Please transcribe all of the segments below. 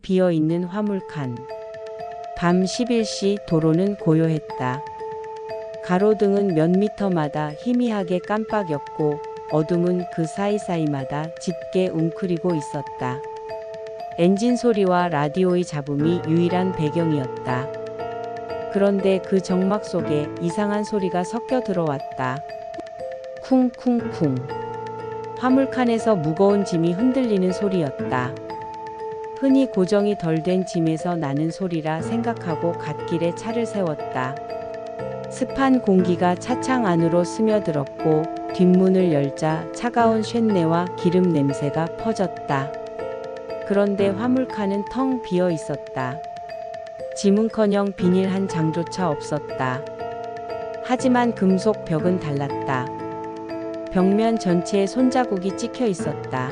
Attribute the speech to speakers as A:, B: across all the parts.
A: 비어있는 화물칸. 밤 11시 도로는 고요했다. 가로등은 몇 미터마다 희미하게 깜빡였고 어둠은 그 사이사이마다 짙게 웅크리고 있었다. 엔진 소리와 라디오의 잡음이 유일한 배경이었다. 그런데 그 정막 속에 이상한 소리가 섞여 들어왔다. 쿵쿵쿵. 화물칸에서 무거운 짐이 흔들리는 소리였다. 흔히 고정이 덜 된 짐에서 나는 소리라 생각하고 갓길에 차를 세웠다. 습한 공기가 차창 안으로 스며들었고 뒷문을 열자 차가운 쇳내와 기름 냄새가 퍼졌다. 그런데 화물칸은 텅 비어 있었다. 짐은커녕 비닐 한 장조차 없었다. 하지만 금속 벽은 달랐다. 벽면 전체에 손자국이 찍혀 있었다.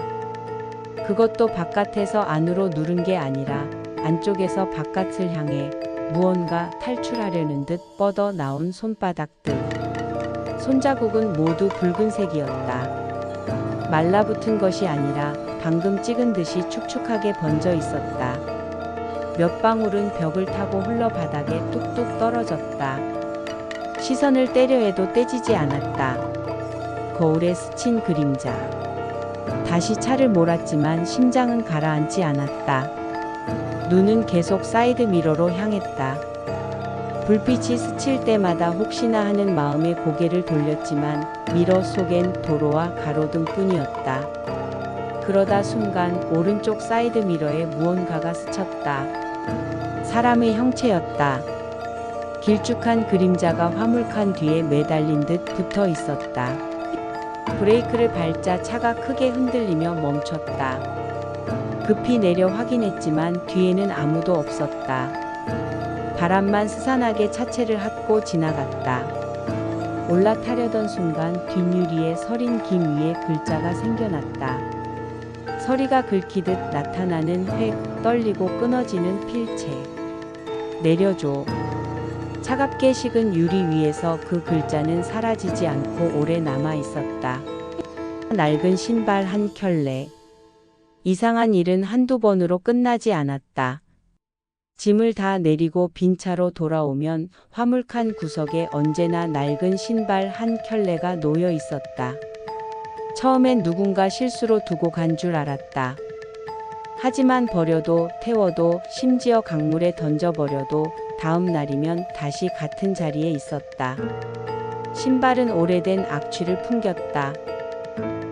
A: 그것도 바깥에서 안으로 누른 게 아니라 안쪽에서 바깥을 향해 무언가 탈출하려는 듯 뻗어 나온 손바닥들. 손자국은 모두 붉은색이었다. 말라붙은 것이 아니라 방금 찍은 듯이 축축하게 번져 있었다. 몇 방울은 벽을 타고 흘러 바닥에 뚝뚝 떨어졌다. 시선을 떼려 해도 떼지지 않았다. 거울에 스친 그림자. 다시 차를 몰았지만 심장은 가라앉지 않았다. 눈은 계속 사이드 미러로 향했다. 불빛이 스칠 때마다 혹시나 하는 마음에 고개를 돌렸지만 미러 속엔 도로와 가로등 뿐이었다. 그러다 순간 오른쪽 사이드 미러에 무언가가 스쳤다. 사람의 형체였다. 길쭉한 그림자가 화물칸 뒤에 매달린 듯 붙어 있었다. 브레이크를 밟자 차가 크게 흔들리며 멈췄다. 급히 내려 확인했지만 뒤에는 아무도 없었다. 바람만 스산하게 차체를 핥고 지나갔다. 올라타려던 순간 뒷유리에 서린 김 위에 글자가 생겨났다. 서리가 긁히듯 나타나는 획, 떨리고 끊어지는 필체. 내려줘. 차갑게 식은 유리 위에서 그 글자는 사라지지 않고 오래 남아 있었다. 낡은 신발 한 켤레. 이상한 일은 한두 번으로 끝나지 않았다. 짐을 다 내리고 빈 차로 돌아오면 화물칸 구석에 언제나 낡은 신발 한 켤레가 놓여 있었다. 처음엔 누군가 실수로 두고 간 줄 알았다. 하지만 버려도 태워도 심지어 강물에 던져버려도 다음 날이면 다시 같은 자리에 있었다. 신발은 오래된 악취를 풍겼다.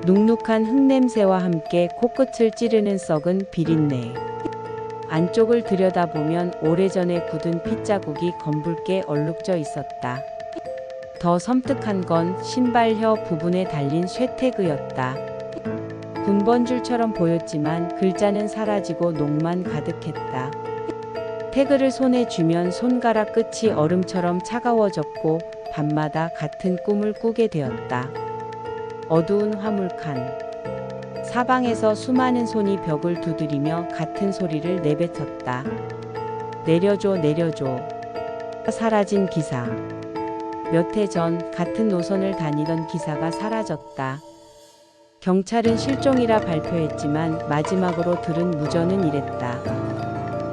A: 눅눅한 흙냄새와 함께 코끝을 찌르는 썩은 비린내. 안쪽을 들여다보면 오래전에 굳은 핏자국이 검붉게 얼룩져 있었다. 더 섬뜩한 건 신발혀 부분에 달린 쇠태그였다. 군번줄처럼 보였지만 글자는 사라지고 녹만 가득했다. 태그를 손에 쥐면 손가락 끝이 얼음처럼 차가워졌고 밤마다 같은 꿈을 꾸게 되었다. 어두운 화물칸. 사방에서 수많은 손이 벽을 두드리며 같은 소리를 내뱉었다. 내려줘, 내려줘. 사라진 기사. 몇 해 전 같은 노선을 다니던 기사가 사라졌다. 경찰은 실종이라 발표했지만 마지막으로 들은 무전은 이랬다.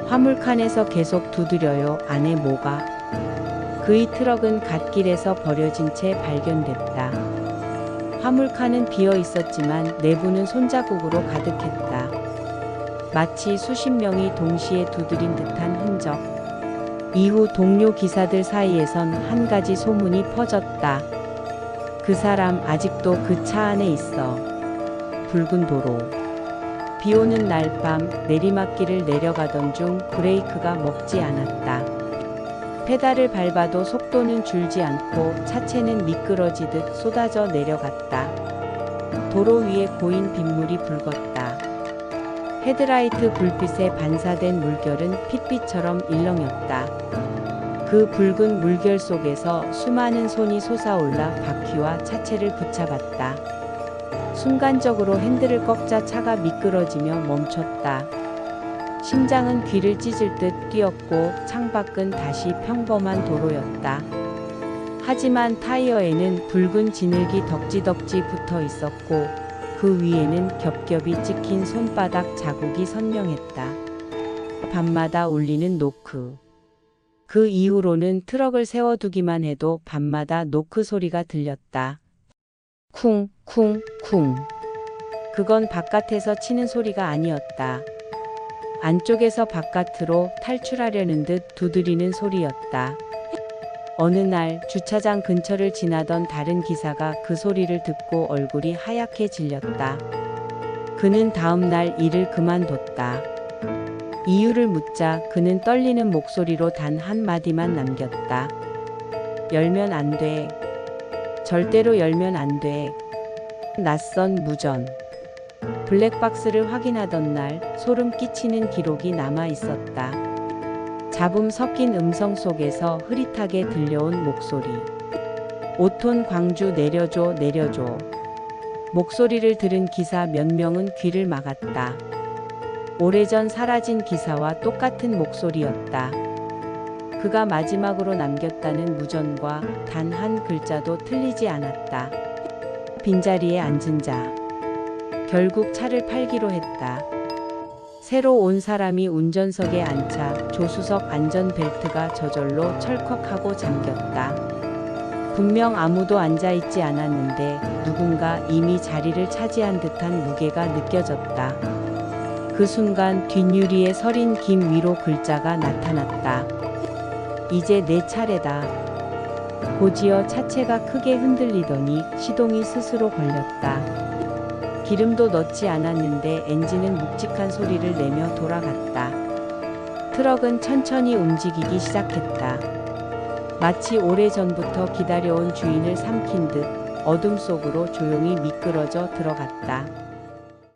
A: 화물칸에서 계속 두드려요. 안에 뭐가? 그의 트럭은 갓길에서 버려진 채 발견됐다. 화물칸은 비어 있었지만 내부는 손자국으로 가득했다. 마치 수십 명이 동시에 두드린 듯한 흔적. 이후 동료 기사들 사이에선 한 가지 소문이 퍼졌다. 그 사람 아직도 그 차 안에 있어. 붉은 도로. 비 오는 날 밤 내리막길을 내려가던 중 브레이크가 먹지 않았다. 페달을 밟아도 속도는 줄지 않고 차체는 미끄러지듯 쏟아져 내려갔다. 도로 위에 고인 빗물이 붉었다. 헤드라이트 불빛에 반사된 물결은 핏빛처럼 일렁였다. 그 붉은 물결 속에서 수많은 손이 솟아올라 바퀴와 차체를 붙잡았다. 순간적으로 핸들을 꺾자 차가 미끄러지며 멈췄다. 심장은 귀를 찢을 듯 뛰었고 창밖은 다시 평범한 도로였다. 하지만 타이어에는 붉은 진흙이 덕지덕지 붙어 있었고 그 위에는 겹겹이 찍힌 손바닥 자국이 선명했다. 밤마다 울리는 노크. 그 이후로는 트럭을 세워두기만 해도 밤마다 노크 소리가 들렸다. 쿵, 쿵, 쿵. 그건 바깥에서 치는 소리가 아니었다. 안쪽에서 바깥으로 탈출하려는 듯 두드리는 소리였다. 어느 날 주차장 근처를 지나던 다른 기사가 그 소리를 듣고 얼굴이 하얗게 질렸다. 그는 다음 날 일을 그만뒀다. 이유를 묻자 그는 떨리는 목소리로 단 한마디만 남겼다. 열면 안 돼. 절대로 열면 안 돼. 낯선 무전. 블랙박스를 확인하던 날 소름 끼치는 기록이 남아 있었다. 잡음 섞인 음성 속에서 흐릿하게 들려온 목소리. 5톤 광주 내려줘 내려줘. 목소리를 들은 기사 몇 명은 귀를 막았다. 오래전 사라진 기사와 똑같은 목소리였다. 그가 마지막으로 남겼다는 무전과 단 한 글자도 틀리지 않았다. 빈자리에 앉은 자. 결국 차를 팔기로 했다. 새로 온 사람이 운전석에 앉자 조수석 안전벨트가 저절로 철컥하고 잠겼다. 분명 아무도 앉아있지 않았는데 누군가 이미 자리를 차지한 듯한 무게가 느껴졌다. 그 순간 뒷유리에 서린 김 위로 글자가 나타났다. 이제 내 차례다. 곧이어 차체가 크게 흔들리더니 시동이 스스로 걸렸다. 기름도 넣지 않았는데 엔진은 묵직한 소리를 내며 돌아갔다. 트럭은 천천히 움직이기 시작했다. 마치 오래전부터 기다려온 주인을 삼킨 듯 어둠 속으로 조용히 미끄러져 들어갔다.